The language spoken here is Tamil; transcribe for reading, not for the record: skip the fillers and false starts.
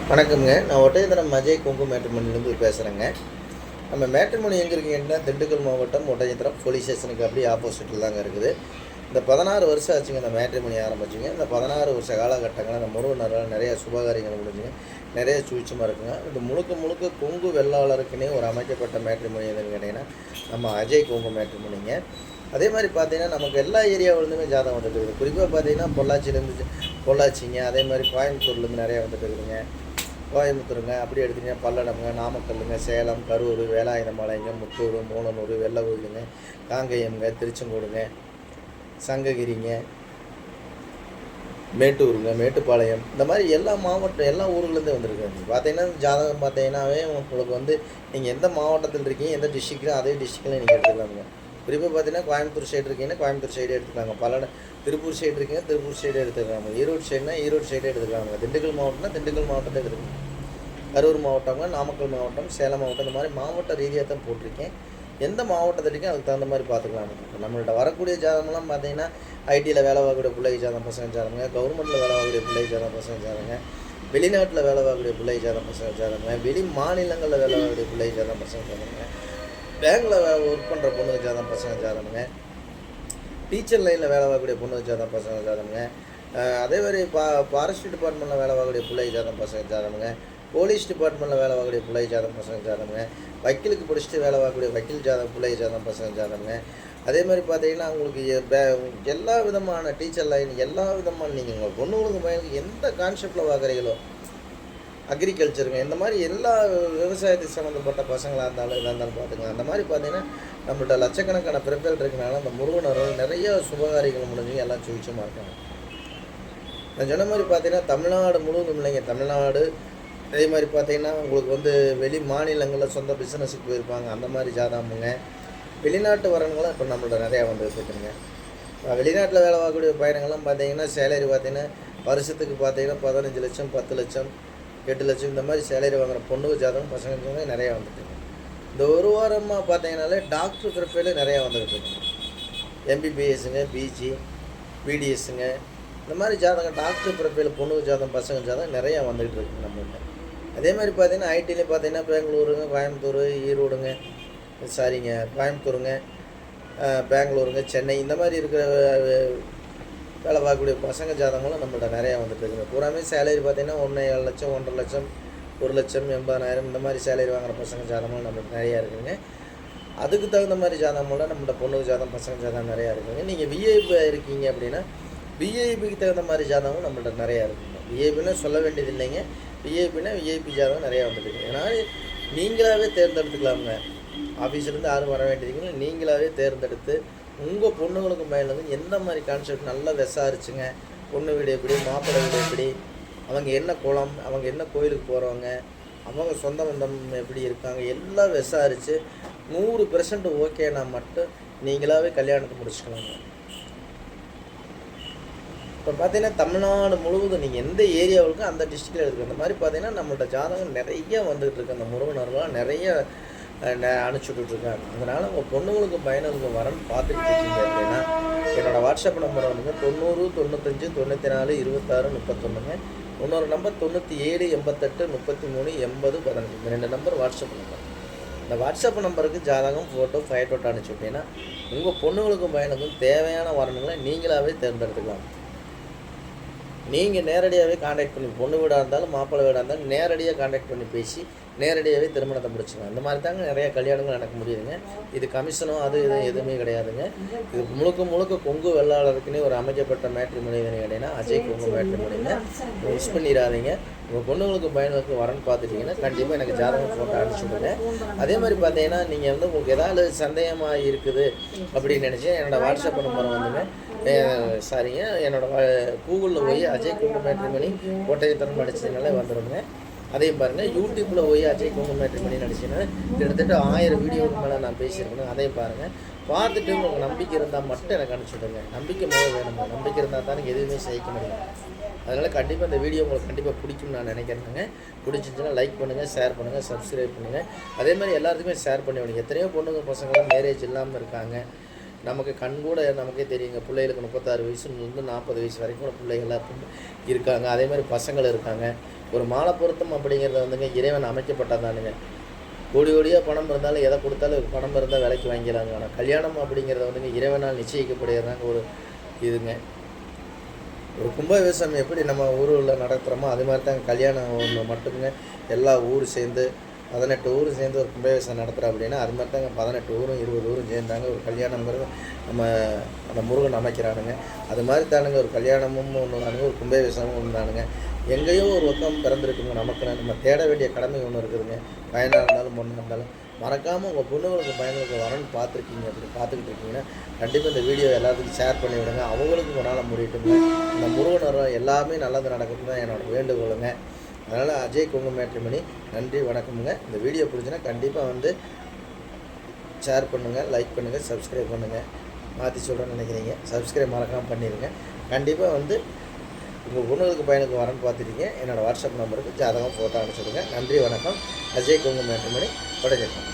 வணக்கம்ங்க. நான் ஒட்டயந்திரம் அஜய் குங்கு மேட்ரிமோனிலேருந்து பேசுகிறேங்க. நம்ம மேட்ரிமோனி எங்கே இருக்குங்கன்னா, திண்டுக்கல் மாவட்டம் ஒட்டயந்திரம் போலீஸ் ஸ்டேஷனுக்கு அப்படியே ஆப்போசிட்டில் தாங்க இருக்குது. இந்த 16 வருஷம் ஆச்சுங்க இந்த மேட்ரிமோனி ஆரம்பிச்சுங்க. இந்த 16 வருஷ காலகட்டங்களில் இந்த முருகனால் நிறைய சுபகாரியங்கள் முடிஞ்சுங்க, நிறைய சூழ்ச்சியமாக இருக்குங்க. இது முழுக்க முழுக்க கொங்கு வெள்ளாளருக்குன்னே ஒரு அமைக்கப்பட்ட மேட்ரிமோனி எதுன்னு கேட்டிங்கன்னா, நம்ம அஜய் குங்கு மேட்ரிமோனிங்க. அதே மாதிரி பார்த்தீங்கன்னா, நமக்கு எல்லா ஏரியாவிலேருந்துமே ஜாதகம் வந்துட்டு இருக்குது. குறிப்பாக பார்த்தீங்கன்னா பொள்ளாச்சிங்க, அதே மாதிரி கோயம்புத்தூர்லேருந்து நிறையா வந்துட்டு இருக்குதுங்க. கோயம்புத்தூருங்க, அப்படி எடுத்திங்கன்னா பல்லடம்ங்க, நாமக்கல்லுங்க, சேலம், கரூர், வேலாயுதம்பாளையங்க, முத்தூர், மூலனூர், வெள்ளக்கோயிலுங்க, காங்கேயம்ங்க, திருச்செங்கோடுங்க, சங்ககிரிங்க, மேட்டூருங்க, மேட்டுப்பாளையம், இந்த மாதிரி எல்லா மாவட்டம் எல்லா ஊர்லேருந்தே வந்துருக்குங்க. பார்த்தீங்கன்னா ஜாதகம் பார்த்தீங்கன்னாவே உங்களுக்கு வந்து நீங்கள் எந்த மாவட்டத்தில் இருக்கீங்க, எந்த டிஸ்ட்ரிக்ட்லையும் அதே டிஸ்ட்ரிக்ட்லையும் நீங்கள் எடுத்துக்கலாமுங்க. குறிப்பாக பார்த்தீங்கன்னா கோயம்புத்தூர் சைடு இருக்கீங்கன்னா கோயம்புத்தூர் சைடு எடுத்துக்கலாங்க. திருப்பூர் சைடு இருக்கீங்க திருப்பூர் சைடு எடுத்துக்கலாங்க. ஈரோடு சைடுனா ஈரோடு சைடு எடுத்துக்கலாங்க. திண்டுக்கல் மாவட்டம்னா திண்டுக்கல் மாவட்டத்தை எடுத்துக்கலாங்க. கரூர் மாவட்டங்க, நாமக்கல் மாவட்டம், சேலம் மாவட்டம், இந்த மாதிரி மாவட்ட ரீதியாக தான் போட்டிருக்கேன். எந்த மாவட்டத்தில் இருக்கேன் அதுக்கு தகுந்த மாதிரி பார்த்துக்கலாங்க. இப்போ நம்மள்ட்ட வரக்கூடிய ஜாதகம்லாம் பார்த்தீங்கன்னா ஐடியில் வேலை பார்க்கக்கூடிய பிள்ளைக்கு ஜாதகம் பசங்க ஜாதகங்க, கவர்மெண்ட்டில் வேலை பார்க்கக்கூடிய பிள்ளைக்கு ஜாதகம் பசங்க ஜாதகங்க, வெளிநாட்டில் வேலை பார்க்கக்கூடிய பிள்ளைக்கு ஜாதகம் பசங்க ஜாதகங்க, வெளி மாநிலங்களில் வேலை பார்க்கக்கூடிய பிள்ளைக்கு ஜாதகம் பசங்க ஜாதகங்க, பேங்கில் ஒர்க் பண்ணுற பொண்ணுக்கு ஜாதகம் பசங்க ஜாதகங்க, டீச்சர் லைனில் வேலை பார்க்கக்கூடிய பொண்ணுக்கு ஜாதகம் பசங்க ஜாதகங்க, அதே மாதிரி ஃபாரஸ்ட் டிபார்ட்மெண்ட்டில் வேலை பார்க்கக்கூடிய பிள்ளைக்கு ஜாதகம் பசங்க ஜாதகங்க, போலீஸ் டிபார்ட்மெண்ட்டில் வேலை பார்க்கக்கூடிய பிள்ளை ஜாதகம் பசங்க ஜாதகங்க, வக்கீலுக்கு படிச்சுட்டு வேலை பார்க்கக்கூடிய வக்கீல் ஜாதகம் பிள்ளை ஜாதகம் பசங்க ஜாதகங்க. அதே மாதிரி பார்த்தீங்கன்னா உங்களுக்கு எல்லா விதமான டீச்சர் லைன் எல்லா விதமான நீங்கள் உங்கள் பொண்ணுங்களுக்கு பையனுக்கு எந்த கான்செப்டில் பார்க்குறீங்களோ, அக்ரிகல்ச்சருங்க, இந்த மாதிரி எல்லா விவசாயத்துக்கு சம்மந்தப்பட்ட பசங்களாக இருந்தாலும் இதாக இருந்தாலும் பார்த்துக்கலாம். அந்த மாதிரி பார்த்தீங்கன்னா நம்மள்ட்ட லட்சக்கணக்கான பிறப்பில் இருக்கனால அந்த முருகனர்கள் நிறைய சுபகாரிகள் முடிஞ்சு எல்லாம் சுவிச்சமாக இருக்காங்க. நான் சொன்ன மாதிரி பார்த்தீங்கன்னா தமிழ்நாடு முழுவதும் இல்லைங்க, தமிழ்நாடு அதே மாதிரி பார்த்தீங்கன்னா உங்களுக்கு வந்து வெளி மாநிலங்களில் சொந்த பிஸ்னஸுக்கு போயிருப்பாங்க, அந்த மாதிரி ஜாதகமுங்க. வெளிநாட்டு வரவங்களும் இப்போ நம்மள்ட்ட நிறையா வந்துருக்குதுங்க. வெளிநாட்டில் வேலை பார்க்கக்கூடிய பயணங்கள்லாம் பார்த்தீங்கன்னா சேலரி பார்த்தீங்கன்னா வருஷத்துக்கு பார்த்தீங்கன்னா 15 லட்சம், 10 லட்சம், 8 லட்சம், இந்த மாதிரி சேலரி வாங்குகிற பொண்ணுக்கு ஜாதகம் பசங்க நிறையா வந்துட்டுங்க. இந்த ஒரு வாரமாக பார்த்தீங்கன்னாலே டாக்டர் பிறப்பையில் நிறையா வந்துக்கிட்டு இருக்குங்க. எம்பிபிஎஸ்ஸுங்க, பிஜி, பிடிஎஸ்ஸுங்க, இந்த மாதிரி ஜாதகம் டாக்டர் பிறப்பையில் பொண்ணுக்கு ஜாதகம் பசங்க ஜாதகம் நிறையா வந்துக்கிட்டு இருக்குங்க நம்மள்ட்ட. அதே மாதிரி பார்த்தீங்கன்னா ஐடியில் பார்த்தீங்கன்னா பெங்களூருங்க, கோயம்புத்தூர், ஈரோடுங்க, கோயம்புத்தூருங்க, பெங்களூருங்க, சென்னை, இந்த மாதிரி இருக்கிற வேலை பார்க்கக்கூடிய பசங்க ஜாதகங்களும் நம்மள்ட்ட நிறையா வந்துட்டு இருக்குங்க. பூராமே சேலரி பார்த்தீங்கன்னா 1.7 லட்சம், 1.5 லட்சம், 1 லட்சம், 80,000, இந்த மாதிரி சேலரி வாங்குகிற பசங்க ஜாதகங்களும் நம்மளுக்கு நிறையா இருக்குதுங்க. அதுக்கு தகுந்த மாதிரி ஜாதகங்களோட நம்மள்ட்ட பொண்ணுக்கு ஜாதகம் பசங்க ஜாதகம் நிறையா இருக்குதுங்க. நீங்கள் விஐபி இருக்கீங்க அப்படின்னா விஐபிக்கு தகுந்த மாதிரி ஜாதகம் நம்மள்ட்ட நிறையா இருக்குங்க. விஐபின்னா சொல்ல வேண்டியது இல்லைங்க, விஐபின்னா விஐபி ஜாதகம் நிறையா வந்துட்டுங்க. ஏன்னா நீங்களாகவே தேர்ந்தெடுத்துக்கலாமுங்க. ஆஃபீஸ்லேருந்து யாரும் வர வேண்டியதுங்க, நீங்களாகவே தேர்ந்தெடுத்து உங்கள் பொண்ணுங்களுக்கு மேலேருந்து எந்த மாதிரி கான்செப்ட் நல்லா விசாரிச்சுங்க. பொண்ணு வீடு எப்படி, மாப்பிள்ளை வீடு எப்படி, அவங்க என்ன குளம், அவங்க என்ன கோயிலுக்கு போகிறவங்க, அவங்க சொந்த பந்தம் எப்படி இருக்காங்க, எல்லாம் விசாரித்து 100% ஓகேனா மட்டும் நீங்களாகவே கல்யாணத்தை முடிச்சுக்கலாங்க. இப்போ பார்த்தீங்கன்னா தமிழ்நாடு முழுவதும் நீங்கள் எந்த ஏரியாவுக்கு அந்த டிஸ்ட்ரிக்டில் இருக்குது. அந்த மாதிரி பார்த்தீங்கன்னா நம்மள்ட்ட ஜாதகம் நிறைய வந்துகிட்டு இருக்கு. அந்த முருகனர்கள்லாம் நிறைய அனுப்பிச்சுட்ருக்காங்க. அதனால் உங்கள் பொண்ணுங்களுக்கு பையனுக்கு வரன்னு பார்த்துட்டு இருக்கீங்க அப்படின்னா என்னோடய வாட்ஸ்அப் நம்பர் வந்துங்க 90 95 94 26 31ங்க. இன்னொரு நம்பர் 97 88 33 80 15. இந்த 2 நம்பர் வாட்ஸ்அப் நம்பர். இந்த வாட்ஸ்அப் நம்பருக்கு ஜாதகம் ஃபோட்டோ ஃபைட்டோட்டோ அனுப்பிச்சு விட்டீங்கன்னா உங்கள் பொண்ணுங்களுக்கும் பையனுக்கும் தேவையான வரணுங்களை நீங்களாகவே தேர்ந்தெடுத்துக்கலாம். நீங்கள் நேரடியாகவே காண்டாக்ட் பண்ணி பொண்ணு வீடாக இருந்தாலும் மாப்பிள்ளை வீடாக இருந்தாலும் நேரடியாக காண்டாக்ட் பண்ணி பேசி நேரடியாகவே திருமணத்தை முடிச்சுக்கலாம். இந்த மாதிரி தாங்க நிறைய கல்யாணங்கள் நடக்க முடியுதுங்க. இது கமிஷனோ அது எதுவுமே கிடையாதுங்க. இது முழுக்க கொங்கு வெள்ளாளருக்குன்னே ஒரு அமைக்கப்பட்ட மேட்ரிமோனி கேட்டீங்கன்னா அஜய் கொங்கு மேட்ரிமோனிங்க. மிஸ் பண்ணிடாதீங்க. உங்கள் பொண்ணுங்களுக்கு பையனுக்கு வரன்னு பார்த்துட்டிங்கன்னா கண்டிப்பாக எனக்கு ஜாதகம் ஃபோட்டோ அனுப்பிச்சுடுங்க. அதே மாதிரி பார்த்தீங்கன்னா நீங்கள் வந்து உங்களுக்கு ஏதாவது சந்தேகமாக இருக்குது அப்படின்னு நினச்சி என்னோடய வாட்ஸ்அப் நம்பரை வந்துங்க என்னோடய கூகுளில் போய் அஜய் கொங்கு மேட்ரிமோனி ஒட்டயந்திரம் அடிச்சதுனாலே வந்துடுங்க. அதையும் பாருங்கள். யூடியூப்பில் போய் அஜய் கொங்கு மேட்ரிமோனி அடிச்சிங்கன்னா கிட்டத்தட்ட 1000 வீடியோவுக்கு மேலே நான் பேசியிருக்கேன். அதையும் பாருங்கள். பார்த்துட்டு உங்களுக்கு நம்பிக்கை இருந்தால் மட்டும் எனக்கு அனுப்பிச்சுடுங்க. நம்பிக்கை முதல் வேணுங்க. நம்பிக்கை இருந்தால் தான் எனக்கு எதுவுமே செய்ய முடியும். அதனால் கண்டிப்பாக இந்த வீடியோ உங்களுக்கு கண்டிப்பாக பிடிக்கும்னு நான் நினைக்கிறேங்க. பிடிச்சிருந்துச்சுன்னா லைக் பண்ணுங்கள், ஷேர் பண்ணுங்கள், சப்ஸ்கிரைப் பண்ணுங்கள். அதே மாதிரி எல்லாத்துக்குமே ஷேர் பண்ணி விடுங்க. எத்தனையோ பொண்ணுங்க பசங்களாம் மேரேஜ் இல்லாமல் இருக்காங்க. நமக்கு கண் கூட நமக்கே தெரியுங்க. பிள்ளைகளுக்கு 36 வயசுலேருந்து 40 வயசு வரைக்கும் பிள்ளைகள்லாம் இருக்காங்க. அதே மாதிரி பசங்கள் இருக்காங்க. ஒரு மாலை பொருத்தம் அப்படிங்கிறது வந்துங்க இறைவன் அமைக்கப்பட்டதானுங்க. கோடி கோடியாக பணம் இருந்தாலும் எதை கொடுத்தாலும் பணம் இருந்தால் விலைக்கு வாங்கிக்கலாங்க. ஆனால் கல்யாணம் அப்படிங்கிறது வந்துங்க இறைவனால் நிச்சயிக்கக்கூடியதாங்க ஒரு இதுங்க. ஒரு கும்பாபிஷேகம் எப்படி நம்ம ஊரில் நடத்துகிறோமோ அது மாதிரி தாங்க கல்யாணம் ஒன்று மட்டுங்க எல்லா ஊர் சேர்ந்து 18 ஊர் சேர்ந்து ஒரு கும்பாபிஷேகம் நடத்துகிறோம் அப்படின்னா அது மாதிரி தாங்க 18 ஊரும் 20 ஊரும் சேர்ந்தாங்க ஒரு கல்யாணங்கிறது நம்ம அந்த முருகன் அமைக்கிறானுங்க. அது மாதிரி தானுங்க ஒரு கல்யாணமும் ஒன்று தானுங்க, ஒரு கும்பாபிஷேகமும் ஒன்று தானுங்க. எங்கேயோ ஒரு பக்கம் பிறந்திருக்குங்க நமக்கு நம்ம தேட வேண்டிய கடமை ஒன்று இருக்குதுங்க. பையனாக இருந்தாலும் பொண்ணாக இருந்தாலும் மறக்காமல் உங்கள் பொண்ணுங்களுக்கு பையனுக்கு வரன்னு பார்த்துருக்கீங்க, அப்படி பார்த்துக்கிட்டு இருக்கீங்கன்னா கண்டிப்பாக இந்த வீடியோ எல்லாத்துக்கும் ஷேர் பண்ணி விடுங்க. அவங்களுக்கு உங்களால் முடியட்டுங்க. இந்த முருகன் எல்லாமே நல்லது நடக்குதுன்னு தான் என்னோடய வேண்டுகோளுங்க. அதனால் அஜய் கொங்கு மேட்ரிமணி நன்றி வணக்கமுங்க. இந்த வீடியோ பிடிச்சின்னா கண்டிப்பாக வந்து ஷேர் பண்ணுங்கள், லைக் பண்ணுங்கள், சப்ஸ்கிரைப் பண்ணுங்கள். மாற்றி சொல்கிறேன்னு நினைக்கிறீங்க, சப்ஸ்கிரைப் மறக்காமல் பண்ணிடுங்க. கண்டிப்பாக வந்து உங்கள் பொண்ணுங்களுக்கு பையனுக்கு வரன்னு பார்த்துட்டீங்க. என்னோடய வாட்ஸ்அப் நம்பருக்கு ஜாதகம் ஃபோட்டோ அனுப்பிச்சுடுங்க. நன்றி வணக்கம். அஜய் கொங்கு மேட்ரிமணி படஜெட்டம்.